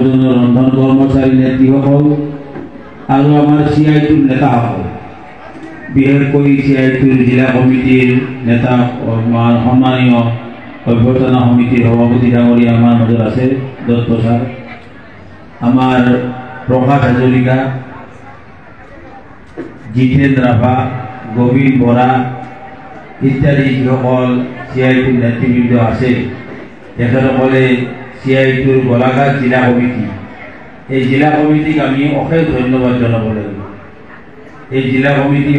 সৰ্বজন ৰন্ধন কৰ্মচাৰী নেতৃসকল আৰু আমাৰ CI2 নেতাসকল, বিশেষকৈ CI2 জিলা কমিটিৰ নেতা সন্মানীয় অভ্যৰ্থনা সমিতিৰ সভাপতি ডাঙৰীয়া আমাৰ মাজত আছে, দত্ত ছাৰ, আমাৰ প্ৰকাশ হাজৰিকা, জিতেন ৰাভা, গোবিন্দ বৰা ইত্যাদি যিসকল CI2 নেতৃবৃন্দ আছে, তেখেতসকলে CI2 গোলাঘাট জিলা কমিটি, এই জিলা কমিটিক আমি অশেষ ধন্যবাদ জনাব লাগিব। এই জিলা কমিটি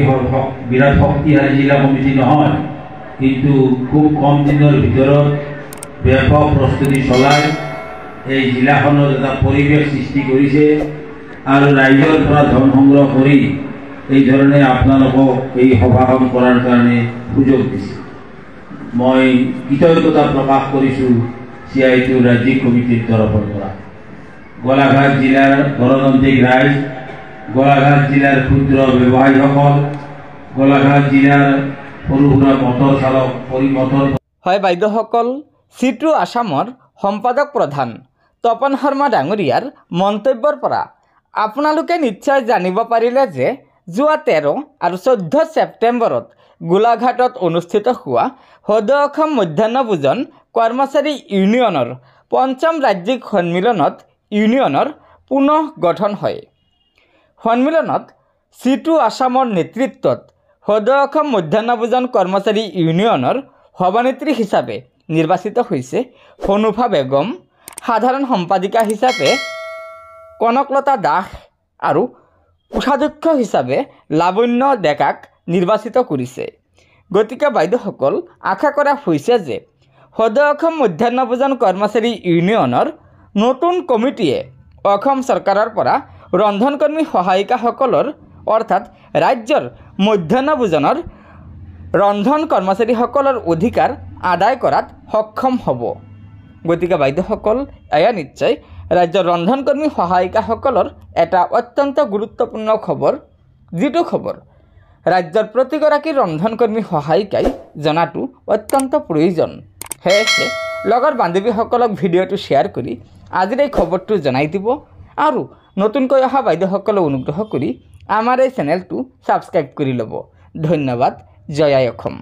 বিৰাট শক্তিশালী জিলা কমিটি নহয়, কিন্তু খুব কম দিনৰ ভিতৰত ব্যাপক প্ৰস্তুতি চলাই এই জিলাখনত এটা পৰিৱেশ সৃষ্টি কৰিছে আৰু ৰাইজৰ পৰা ধন সংগ্ৰহ কৰি এই ধৰণে আপোনালোকক এই সভাখন কৰাৰ কাৰণে সুযোগ দিছে। মই কৃতজ্ঞতা প্ৰকাশ কৰিছোঁ CI2 ৰাজ্যিক কমিটিৰ তৰফৰ পৰা। গোলাঘাট জিলাৰ গণতান্ত্ৰিক ৰাইজ, গোলাঘাট জিলাৰ ক্ষুদ্ৰ ব্যৱসায়ীসকল, গোলাঘাট জিলাৰ সৰু সুৰা মটৰ চালক মটৰ হয় বাইদেউসকল, C2 আসামৰ সম্পাদক প্ৰধান তপন শৰ্মা ডাঙৰীয়াৰ মন্তব্যৰ পৰা আপোনালোকে নিশ্চয় জানিব পাৰিলে যে যোৱা 13 আৰু 14 ছেপ্টেম্বৰত গোলাঘাটত অনুষ্ঠিত হোৱা সদৌ অসম মধ্যাহ্ন ভোজন কৰ্মচাৰী ইউনিয়নৰ ৫ম ৰাজ্যিক সন্মিলনত ইউনিয়নৰ পুনঃ গঠন হয়। সন্মিলনত C2 আসামৰ নেতৃত্বত সদৌ অসম মধ্যাহ্ন ভোজন কৰ্মচাৰী ইউনিয়নৰ সভানেত্ৰী হিচাপে নিৰ্বাচিত হৈছে হনুফা বেগম, সাধাৰণ সম্পাদিকা হিচাপে কনকলতা দাস আৰু কোষাধ্যক্ষ হিচাপে লাৱণ্য ডেকাক নিৰ্বাচিত কৰিছে। গতিকে বাইদেউসকল, আশা কৰা হৈছে যে সদৌ অসম মধ্যাহ্ন ভোজন কৰ্মচাৰী ইউনিয়নৰ নতুন কমিটিয়ে অসম চৰকাৰৰ পৰা ৰন্ধনকৰ্মী সহায়িকাসকলৰ অৰ্থাৎ ৰাজ্যৰ মধ্যাহ্ন ভোজনৰ ৰন্ধন কৰ্মচাৰীসকলৰ অধিকাৰ আদায় কৰাত সক্ষম হ'ব। গতিকে বাইদেউসকল, এয়া নিশ্চয় ৰাজ্যৰ ৰন্ধনকৰ্মী সহায়িকাসকলৰ এটা অত্যন্ত গুৰুত্বপূৰ্ণ খবৰ, যিটো খবৰ ৰাজ্যৰ প্ৰতিগৰাকী ৰন্ধনকৰ্মী সহায়িকাই জনাটো অত্যন্ত প্ৰয়োজন। সেয়েহে লগৰ বান্ধৱীসকলক ভিডিঅ'টো শ্বেয়াৰ কৰি আজিৰ এই খবৰটো জনাই দিব আৰু নতুনকৈ অহা বাইদেউসকলক অনুগ্ৰহ কৰি আমাৰ এই চেনেলটো ছাবস্ক্ৰাইব কৰি ল'ব। ধন্যবাদ। জয় আই অসম।